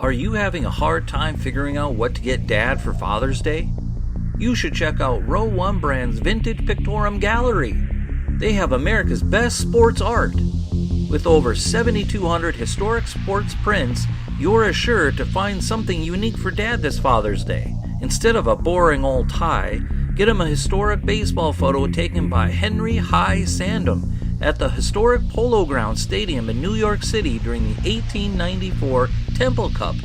Are you having a hard time figuring out what to get Dad for Father's Day? You should check out Row 1 Brand's Vintage Pictorum Gallery. They have America's best sports art. With over 7,200 historic sports prints, you're assured to find something unique for Dad this Father's Day. Instead of a boring old tie, get him a historic baseball photo taken by Henry High Sandom at the historic Polo Grounds Stadium in New York City during the 1894 Temple Cup.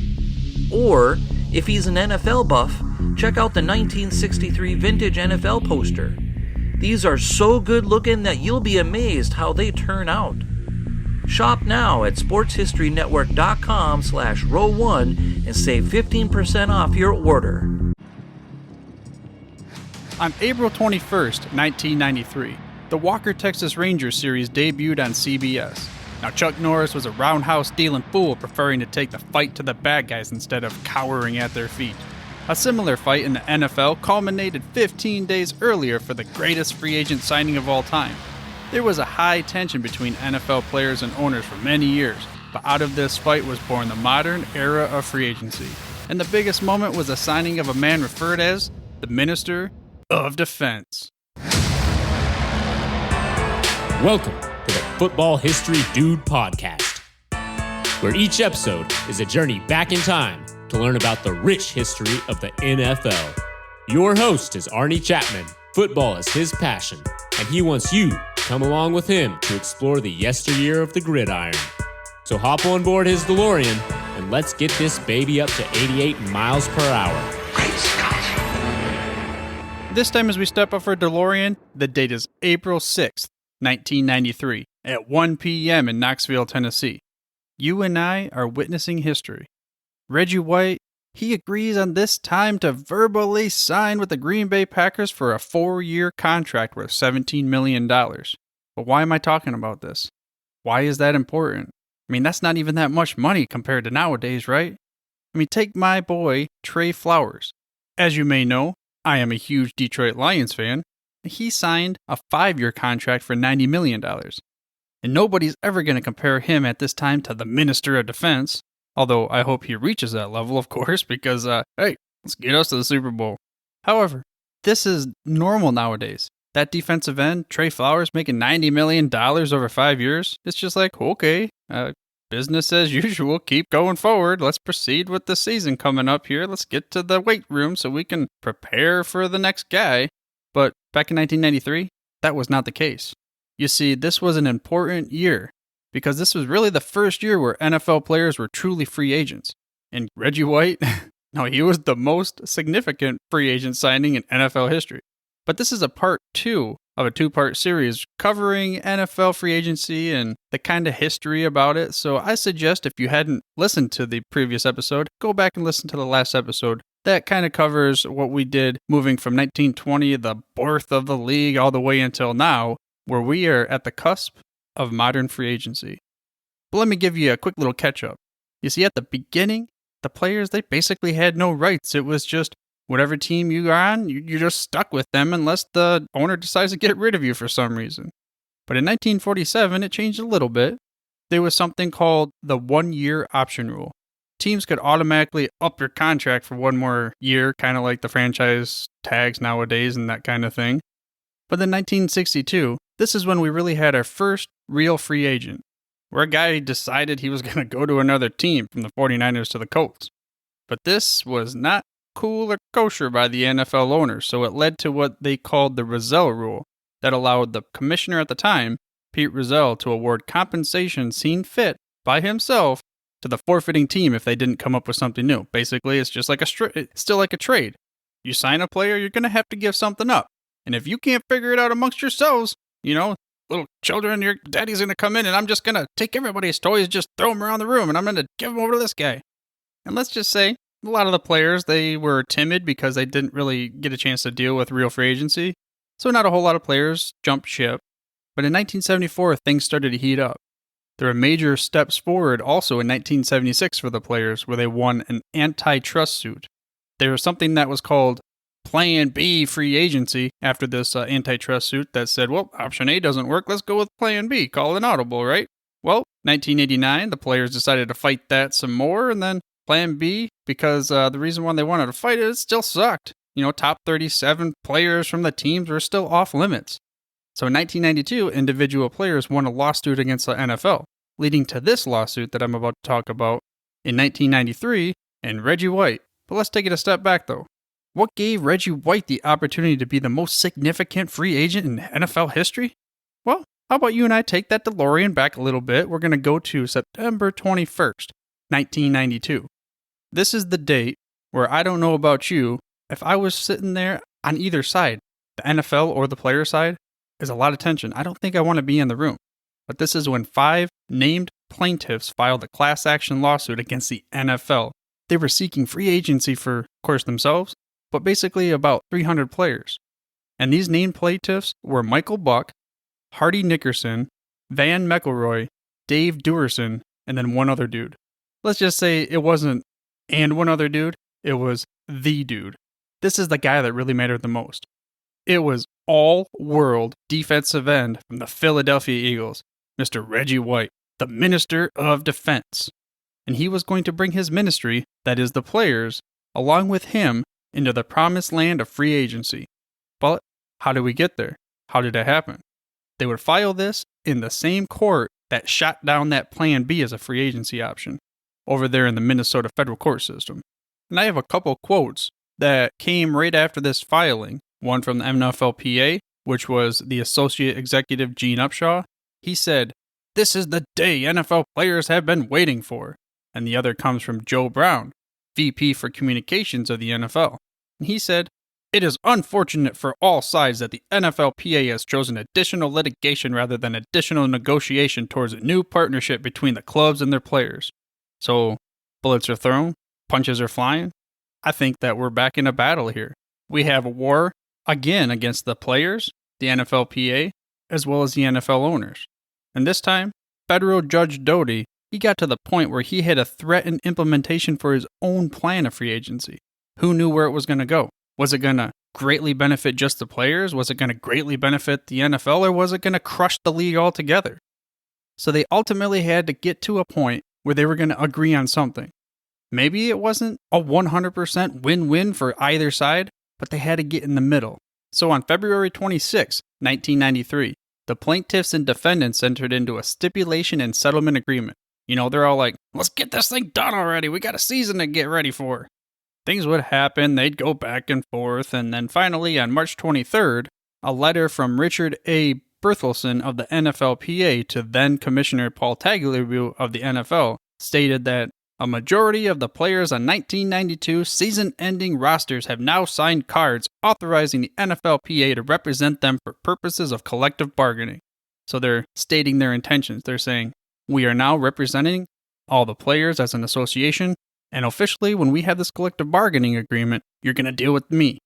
Or, if he's an NFL buff, check out the 1963 vintage NFL poster. These are so good looking that you'll be amazed how they turn out. Shop now at sportshistorynetwork.com/row1 and save 15% off your order. On April 21st, 1993, the Walker Texas Rangers series debuted on CBS. Now, Chuck Norris was a roundhouse dealing fool, preferring to take the fight to the bad guys instead of cowering at their feet. A similar fight in the NFL culminated 15 days earlier for the greatest free agent signing of all time. There was a high tension between NFL players and owners for many years, but out of this fight was born the modern era of free agency. And the biggest moment was the signing of a man referred as the Minister of Defense. Welcome to the Football History Dude podcast, where each episode is a journey back in time to learn about the rich history of the NFL. Your host is Arnie Chapman. Football is his passion, and he wants you to come along with him to explore the yesteryear of the gridiron. So hop on board his DeLorean, and let's get this baby up to 88 miles per hour. Great Scott! This time as we step up for DeLorean, the date is April 6th, 1993, at 1 p.m. in Knoxville, Tennessee. You and I are witnessing history. Reggie White, he agrees on this time to verbally sign with the Green Bay Packers for a 4-year contract worth $17 million. But why am I talking about this? Why is that important? I mean, that's not even that much money compared to nowadays, right? I mean, take my boy, Trey Flowers. As you may know, I am a huge Detroit Lions fan. He signed a 5-year contract for $90 million. And nobody's ever going to compare him at this time to the Minister of Defense. Although I hope he reaches that level, of course, because, hey, let's get us to the Super Bowl. However, this is normal nowadays. That defensive end, Trey Flowers, making $90 million over 5 years. It's just like, okay, business as usual. Keep going forward. Let's proceed with the season coming up here. Let's get to the weight room so we can prepare for the next guy. But back in 1993, that was not the case. You see, this was an important year because this was really the first year where NFL players were truly free agents. And Reggie White, no, he was the most significant free agent signing in NFL history. But this is a part 2 of a 2-part series covering NFL free agency and the kind of history about it. So I suggest if you hadn't listened to the previous episode, go back and listen to the last episode. That kind of covers what we did moving from 1920, the birth of the league, all the way until now, where we are at the cusp of modern free agency. But let me give you a quick little catch-up. You see, at the beginning, the players, they basically had no rights. It was just whatever team you are on, you're just stuck with them unless the owner decides to get rid of you for some reason. But in 1947, it changed a little bit. There was something called the 1-year option rule. Teams could automatically up your contract for 1 more year, kind of like the franchise tags nowadays and that kind of thing. But in 1962, this is when we really had our first real free agent, where a guy decided he was going to go to another team from the 49ers to the Colts. But this was not cool or kosher by the NFL owners, so it led to what they called the Rozelle rule that allowed the commissioner at the time, Pete Rozelle, to award compensation seen fit by himself to the forfeiting team if they didn't come up with something new. Basically, it's just like it's still like a trade. You sign a player, you're going to have to give something up. And if you can't figure it out amongst yourselves, little children, your daddy's going to come in and I'm just going to take everybody's toys, just throw them around the room, and I'm going to give them over to this guy. And let's just say, a lot of the players, they were timid because they didn't really get a chance to deal with real free agency. So not a whole lot of players jumped ship. But in 1974, things started to heat up. There were major steps forward also in 1976 for the players, where they won an antitrust suit. There was something that was called Plan B free agency after this antitrust suit that said, well, option A doesn't work, let's go with Plan B, call it an audible, right? Well, 1989, the players decided to fight that some more, and then Plan B, because the reason why they wanted to fight it still sucked. Top 37 players from the teams were still off limits. So in 1992, individual players won a lawsuit against the NFL, leading to this lawsuit that I'm about to talk about in 1993 and Reggie White. But let's take it a step back though. What gave Reggie White the opportunity to be the most significant free agent in NFL history? Well, how about you and I take that DeLorean back a little bit? We're going to go to September 21st, 1992. This is the date where I don't know about you, if I was sitting there on either side, the NFL or the player side, there's a lot of tension. I don't think I want to be in the room. But this is when 5 named plaintiffs filed a class action lawsuit against the NFL. They were seeking free agency for, of course, themselves, but basically about 300 players. And these named plaintiffs were Michael Buck, Hardy Nickerson, Van McElroy, Dave Duerson, and then one other dude. Let's just say it wasn't and one other dude, it was the dude. This is the guy that really mattered the most. It was all-world defensive end from the Philadelphia Eagles, Mr. Reggie White, the Minister of Defense. And he was going to bring his ministry, that is the players, along with him into the promised land of free agency. But how did we get there? How did it happen? They would file this in the same court that shot down that Plan B as a free agency option, over there in the Minnesota federal court system. And I have a couple quotes that came right after this filing. One from the NFL.Â, which was the Associate Executive Gene Upshaw. He said, "This is the day NFL players have been waiting for." And the other comes from Joe Brown, VP for Communications of the NFL. And he said, "It is unfortunate for all sides that the NFL.Â has chosen additional litigation rather than additional negotiation towards a new partnership between the clubs and their players." So, bullets are thrown, punches are flying. I think that we're back in a battle here. We have a war again against the players, the NFL.Â, as well as the NFL owners. And this time, federal Judge Doty, he got to the point where he had a threatened implementation for his own plan of free agency. Who knew where it was going to go? Was it going to greatly benefit just the players? Was it going to greatly benefit the NFL? Or was it going to crush the league altogether? So they ultimately had to get to a point where they were going to agree on something. Maybe it wasn't a 100% win-win for either side, but they had to get in the middle. So on February 26, 1993, the plaintiffs and defendants entered into a stipulation and settlement agreement. They're all like, let's get this thing done already. We got a season to get ready for. Things would happen. They'd go back and forth. And then finally, on March 23rd, a letter from Richard A. Berthelsen of the NFL.Â to then Commissioner Paul Tagliabue of the NFL stated that a majority of the players on 1992 season-ending rosters have now signed cards authorizing the NFL.Â to represent them for purposes of collective bargaining. So they're stating their intentions. They're saying, we are now representing all the players as an association, and officially, when we have this collective bargaining agreement, you're going to deal with me.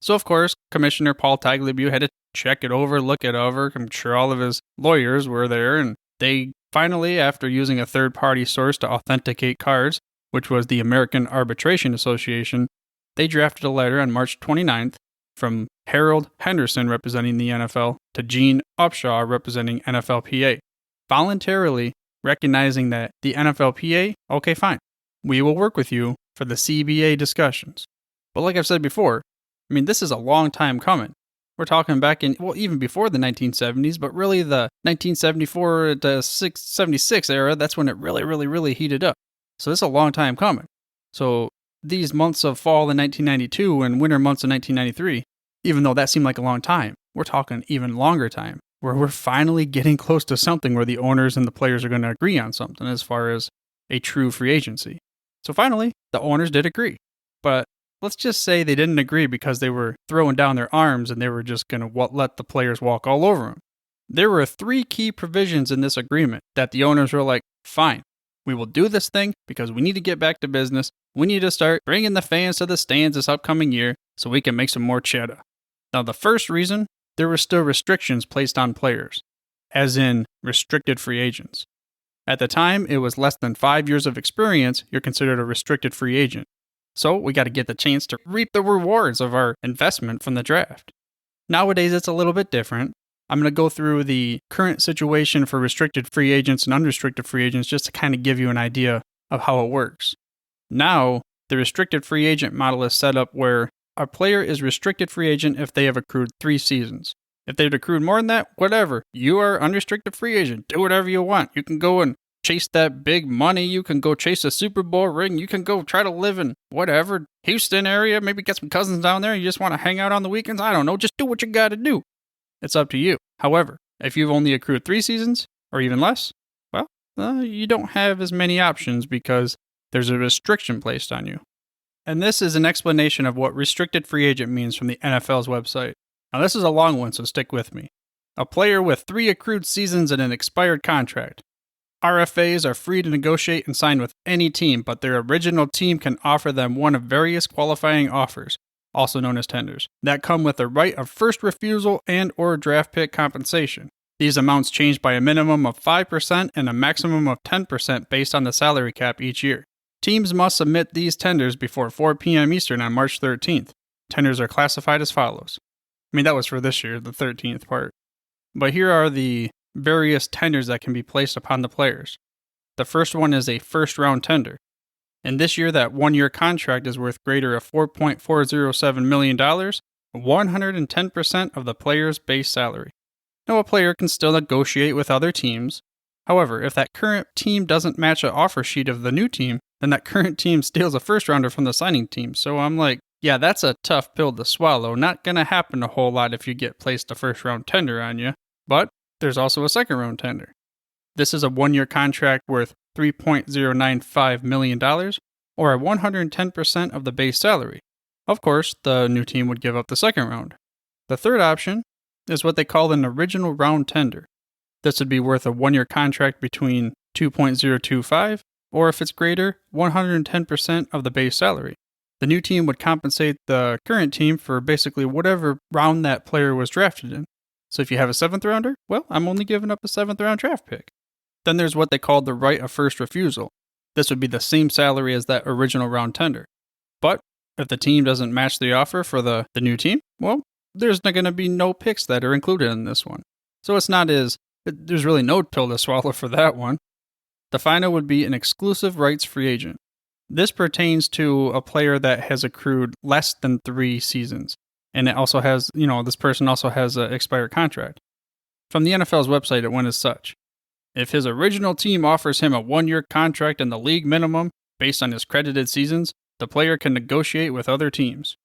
So, of course, Commissioner Paul Tagliabue had to check it over, look it over. I'm sure all of his lawyers were there, and they finally, after using a third-party source to authenticate cards, which was the American Arbitration Association, they drafted a letter on March 29th from Harold Henderson representing the NFL to Gene Upshaw representing NFL.Â, voluntarily recognizing that the NFL.Â, okay, fine, we will work with you for the CBA discussions. But like I've said before, this is a long time coming. We're talking back in, even before the 1970s, but really the 1974 to 76 era, that's when it really heated up. So this is a long time coming. So these months of fall in 1992 and winter months in 1993, even though that seemed like a long time, we're talking even longer time, where we're finally getting close to something where the owners and the players are going to agree on something as far as a true free agency. So finally, the owners did agree. But let's just say they didn't agree because they were throwing down their arms and they were just going to let the players walk all over them. There were 3 key provisions in this agreement that the owners were like, fine, we will do this thing because we need to get back to business. We need to start bringing the fans to the stands this upcoming year so we can make some more cheddar. Now, the first reason, there were still restrictions placed on players, as in restricted free agents. At the time, it was less than 5 years of experience, you're considered a restricted free agent. So we got to get the chance to reap the rewards of our investment from the draft. Nowadays, it's a little bit different. I'm going to go through the current situation for restricted free agents and unrestricted free agents just to kind of give you an idea of how it works. Now, the restricted free agent model is set up where a player is restricted free agent if they have accrued 3 seasons. If they've accrued more than that, whatever. You are unrestricted free agent. Do whatever you want. You can go and chase that big money. You can go chase a Super Bowl ring. You can go try to live in whatever, Houston area. Maybe get some cousins down there. You just want to hang out on the weekends. I don't know. Just do what you got to do. It's up to you. However, if you've only accrued 3 seasons or even less, well, you don't have as many options because there's a restriction placed on you. And this is an explanation of what restricted free agent means from the NFL's website. Now, this is a long one, so stick with me. A player with 3 accrued seasons and an expired contract. RFAs are free to negotiate and sign with any team, but their original team can offer them one of various qualifying offers, also known as tenders, that come with a right of first refusal and or draft pick compensation. These amounts change by a minimum of 5% and a maximum of 10% based on the salary cap each year. Teams must submit these tenders before 4 p.m. Eastern on March 13th. Tenders are classified as follows. I mean, that was for this year, the 13th part. But here are the various tenders that can be placed upon the players. The first one is a first-round tender. And this year, that 1-year contract is worth greater of $4.407 million, 110% of the player's base salary. Now, a player can still negotiate with other teams. However, if that current team doesn't match an offer sheet of the new team, then that current team steals a first-rounder from the signing team. So I'm like, yeah, that's a tough pill to swallow. Not going to happen a whole lot if you get placed a first-round tender on you. But there's also a second-round tender. This is a 1-year contract worth $3.095 million, or 110% of the base salary. Of course, the new team would give up the second round. The third option is what they call an original round tender. This would be worth a 1-year contract between $2.025, or if it's greater, 110% of the base salary. The new team would compensate the current team for basically whatever round that player was drafted in. So if you have a 7th rounder, well, I'm only giving up a 7th round draft pick. Then there's what they call the right of first refusal. This would be the same salary as that original round tender. But if the team doesn't match the offer for the new team, well, there's not going to be no picks that are included in this one. So there's really no pill to swallow for that one. The final would be an exclusive rights free agent. This pertains to a player that has accrued less than 3 seasons. And it also has, this person also has an expired contract. From the NFL's website, it went as such. If his original team offers him a 1-year contract and the league minimum, based on his credited seasons, the player can negotiate with other teams.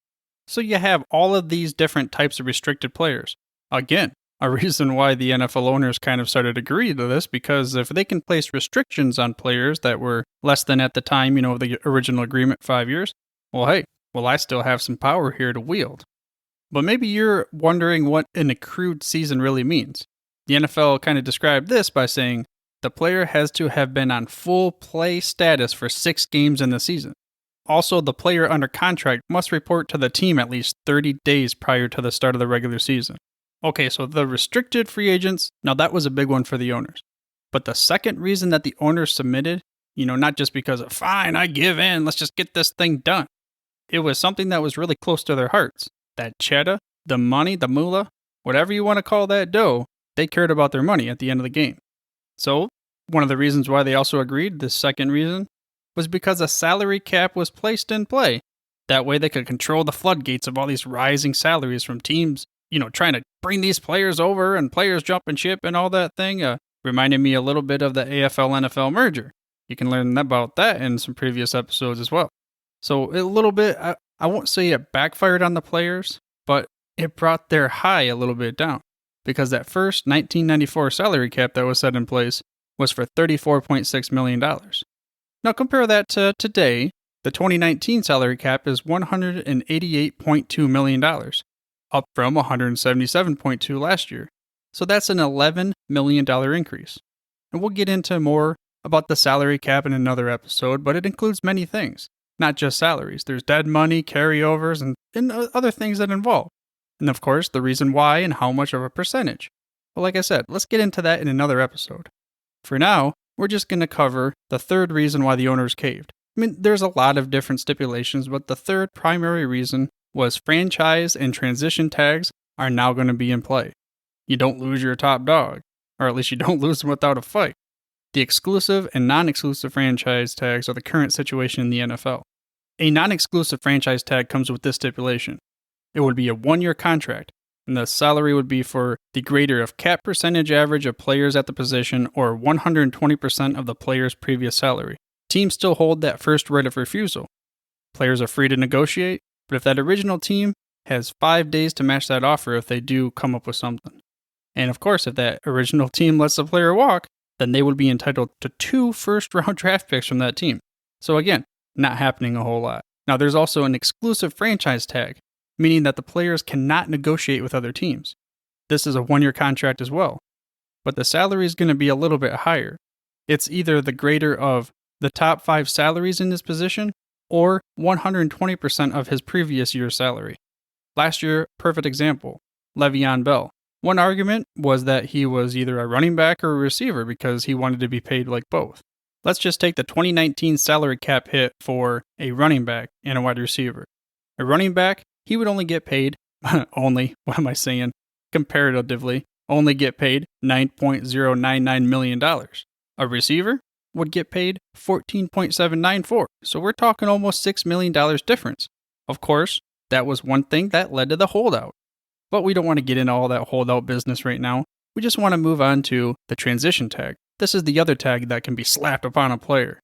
So you have all of these different types of restricted players. Again, a reason why the NFL owners kind of started agreeing to this, because if they can place restrictions on players that were less than at the time, the original agreement 5 years, well, hey, I still have some power here to wield. But maybe you're wondering what an accrued season really means. The NFL kind of described this by saying the player has to have been on full play status for 6 games in the season. Also, the player under contract must report to the team at least 30 days prior to the start of the regular season. Okay, so the restricted free agents, now that was a big one for the owners. But the second reason that the owners submitted, not just because of, fine, I give in, let's just get this thing done. It was something that was really close to their hearts. That cheddar, the money, the moolah, whatever you want to call that dough, they cared about their money at the end of the game. So, one of the reasons why they also agreed, the second reason, was because a salary cap was placed in play. That way they could control the floodgates of all these rising salaries from teams, trying to bring these players over and players jumping ship and all that thing. Reminded me a little bit of the AFL-NFL merger. You can learn about that in some previous episodes as well. So a little bit, I won't say it backfired on the players, but it brought their high a little bit down. Because that first 1994 salary cap that was set in place was for $34.6 million. Now compare that to today. The 2019 salary cap is $188.2 million, up from $177.2 last year. So that's an $11 million increase. And we'll get into more about the salary cap in another episode, but it includes many things, not just salaries. There's dead money, carryovers, and other things that involve. And of course, the reason why and how much of a percentage. Well, like I said, let's get into that in another episode. For now, we're just going to cover the third reason why the owners caved. I mean, there's a lot of different stipulations, but the third primary reason was franchise and transition tags are now going to be in play. You don't lose your top dog, or at least you don't lose them without a fight. The exclusive and non-exclusive franchise tags are the current situation in the NFL. A non-exclusive franchise tag comes with this stipulation. It would be a 1-year contract, and the salary would be for the greater of cap percentage average of players at the position or 120% of the player's previous salary. Teams still hold that first right of refusal. Players are free to negotiate, but if that original team has 5 days to match that offer if they do come up with something. And of course, if that original team lets the player walk, then they would be entitled to 2 first-round draft picks from that team. So again, not happening a whole lot. Now, there's also an exclusive franchise tag, meaning that the players cannot negotiate with other teams. This is a 1-year contract as well, but the salary is going to be a little bit higher. It's either the greater of the top 5 salaries in this position or 120% of his previous year's salary. Last year, perfect example, Le'Veon Bell. One argument was that he was either a running back or a receiver because he wanted to be paid like both. Let's just take the 2019 salary cap hit for a running back and a wide receiver. A running back, he would only get paid, comparatively, only get paid $9.099 million. A receiver would get paid $14.794, so we're talking almost $6 million difference. Of course, that was one thing that led to the holdout. But we don't want to get into all that holdout business right now. We just want to move on to the transition tag. This is the other tag that can be slapped upon a player.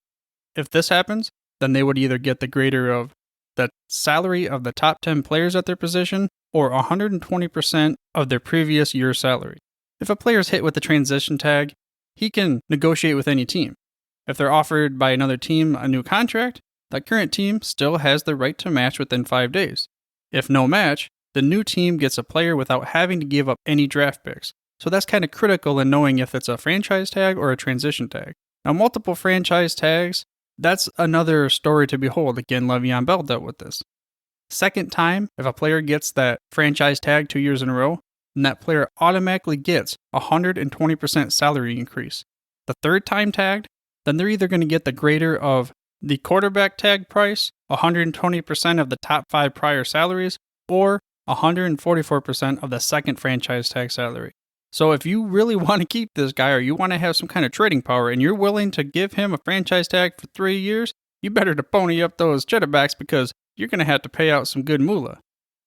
If this happens, then they would either get the greater of the salary of the top 10 players at their position or 120% of their previous year's salary. If a player is hit with the transition tag, he can negotiate with any team. If they're offered by another team a new contract, that current team still has the right to match within 5 days. If no match, the new team gets a player without having to give up any draft picks. So that's kind of critical in knowing if it's a franchise tag or a transition tag. Now, multiple franchise tags, that's another story to behold. Again, Le'Veon Bell dealt with this. Second time, if a player gets that franchise tag 2 years in a row, then that player automatically gets a 120% salary increase. The third time tagged, then they're either going to get the greater of the quarterback tag price, 120% of the top 5 prior salaries, or 144% of the second franchise tag salary. So if you really want to keep this guy or you want to have some kind of trading power and you're willing to give him a franchise tag for 3 years, you better to pony up those cheddarbacks because you're going to have to pay out some good moolah.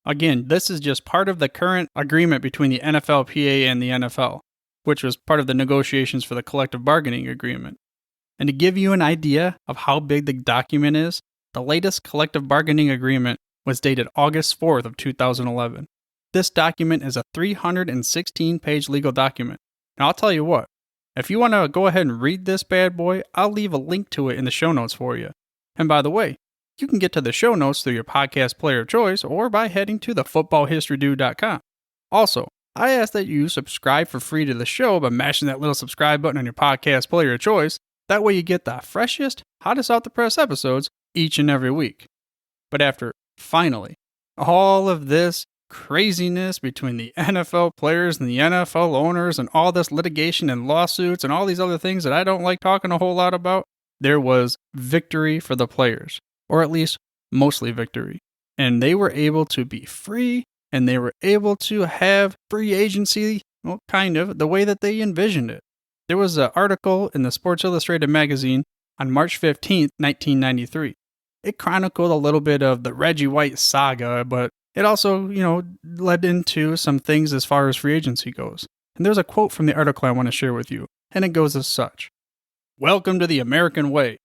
Again, this is just part of the current agreement between the NFL.Â and the NFL, which was part of the negotiations for the collective bargaining agreement. And to give you an idea of how big the document is, the latest collective bargaining agreement was dated August 4th of 2011. This document is a 316-page legal document. Now I'll tell you what, if you want to go ahead and read this bad boy, I'll leave a link to it in the show notes for you. And by the way, you can get to the show notes through your podcast player of choice or by heading to thefootballhistorydude.com. Also, I ask that you subscribe for free to the show by mashing that little subscribe button on your podcast player of choice. That way you get the freshest, hottest off the press episodes each and every week. But after, finally, all of this craziness between the NFL players and the NFL owners and all this litigation and lawsuits and all these other things that I don't like talking a whole lot about, there was victory for the players, or at least mostly victory. And they were able to be free and they were able to have free agency, well, kind of, the way that they envisioned it. There was an article in the Sports Illustrated magazine on March 15th, 1993. It chronicled a little bit of the Reggie White saga, but it also, led into some things as far as free agency goes. And there's a quote from the article I want to share with you, and it goes as such. Welcome to the American way,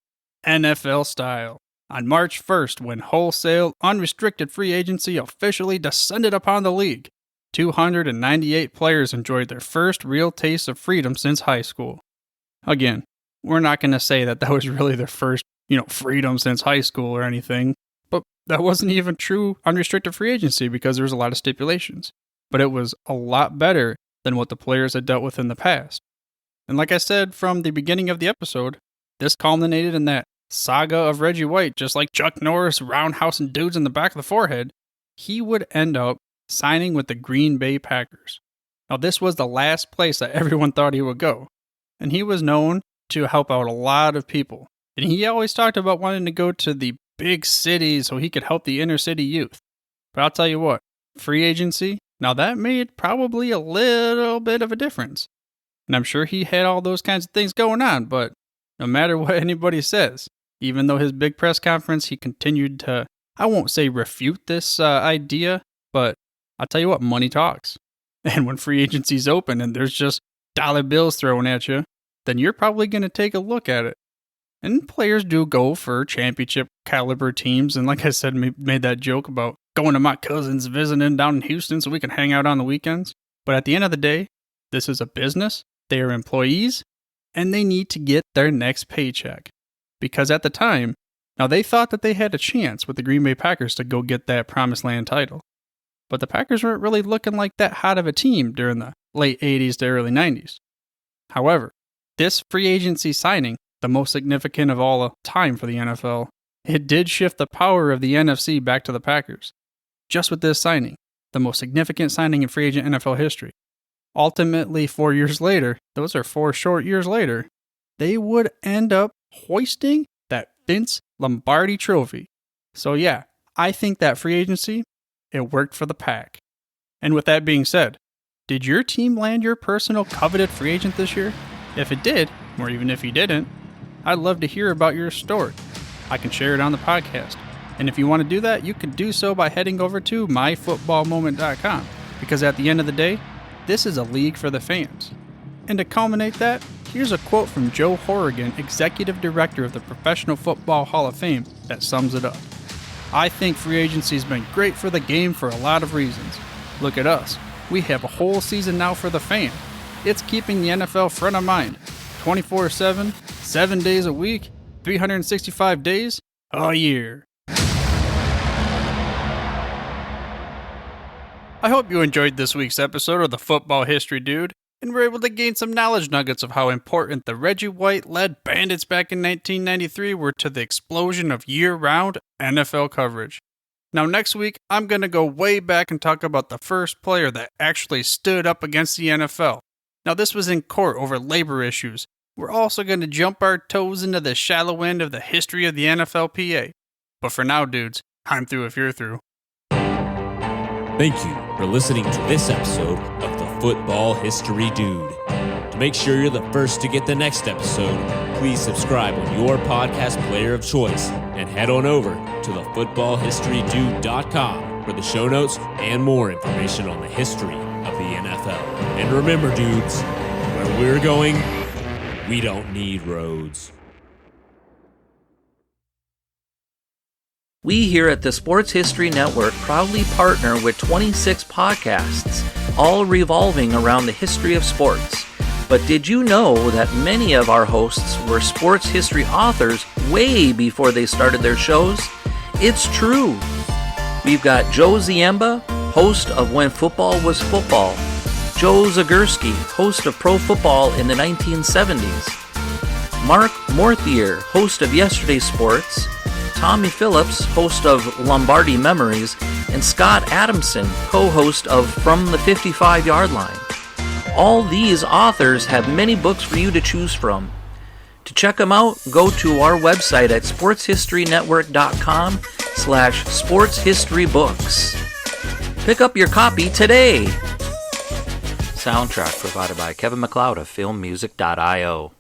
NFL style. On March 1st, when wholesale, unrestricted free agency officially descended upon the league, 298 players enjoyed their first real taste of freedom since high school. Again, we're not going to say that was really their first, freedom since high school or anything, but that wasn't even true unrestricted free agency because there was a lot of stipulations. But it was a lot better than what the players had dealt with in the past. And like I said from the beginning of the episode, this culminated in that saga of Reggie White, just like Chuck Norris roundhousing dudes in the back of the forehead. He would end up signing with the Green Bay Packers. Now, this was the last place that everyone thought he would go, and he was known to help out a lot of people. And he always talked about wanting to go to the big cities so he could help the inner city youth. But I'll tell you what, free agency, now that made probably a little bit of a difference. And I'm sure he had all those kinds of things going on, but no matter what anybody says, even though his big press conference, he continued to, I won't say refute this idea, but I'll tell you what, money talks. And when free agency's open and there's just dollar bills thrown at you, then you're probably going to take a look at it. And players do go for championship caliber teams. And like I said, made that joke about going to my cousin's visiting down in Houston so we can hang out on the weekends. But at the end of the day, this is a business. They are employees and they need to get their next paycheck. Because at the time, now they thought that they had a chance with the Green Bay Packers to go get that Promised Land title. But the Packers weren't really looking like that hot of a team during the late 80s to early 90s. However, this free agency signing, the most significant of all time for the NFL, it did shift the power of the NFC back to the Packers. Just with this signing, the most significant signing in free agent NFL history. Ultimately, 4 years later, those are 4 short years later, they would end up hoisting that Vince Lombardi trophy. So yeah, I think that free agency, it worked for the Pack. And with that being said, did your team land your personal coveted free agent this year? If it did, or even if you didn't, I'd love to hear about your story. I can share it on the podcast. And if you want to do that, you can do so by heading over to myfootballmoment.com. Because at the end of the day, this is a league for the fans. And to culminate that, here's a quote from Joe Horrigan, Executive Director of the Professional Football Hall of Fame, that sums it up. I think free agency has been great for the game for a lot of reasons. Look at us. We have a whole season now for the fan. It's keeping the NFL front of mind. 24/7, 7 days a week, 365 days a year. I hope you enjoyed this week's episode of the Football History Dude, and were able to gain some knowledge nuggets of how important the Reggie White-led Bandits back in 1993 were to the explosion of year-round NFL coverage. Now next week, I'm going to go way back and talk about the first player that actually stood up against the NFL. Now this was in court over labor issues. We're also going to jump our toes into the shallow end of the history of the NFL.Â. But for now, dudes, I'm through if you're through. Thank you for listening to this episode of the Football History Dude. To make sure you're the first to get the next episode, please subscribe on your podcast player of choice and head on over to thefootballhistorydude.com for the show notes and more information on the history of the NFL. And remember, dudes, where we're going, we don't need roads. We here at the Sports History Network proudly partner with 26 podcasts, all revolving around the history of sports. But did you know that many of our hosts were sports history authors way before they started their shows? It's true. We've got Joe Ziemba, host of When Football Was Football, Joe Zagurski, host of Pro Football in the 1970s, Mark Morthier, host of Yesterday Sports, Tommy Phillips, host of Lombardi Memories, and Scott Adamson, co-host of From the 55-Yard Line. All these authors have many books for you to choose from. To check them out, go to our website at sportshistorynetwork.com/sportshistorybooks. Pick up your copy today. Soundtrack provided by Kevin MacLeod of filmmusic.io.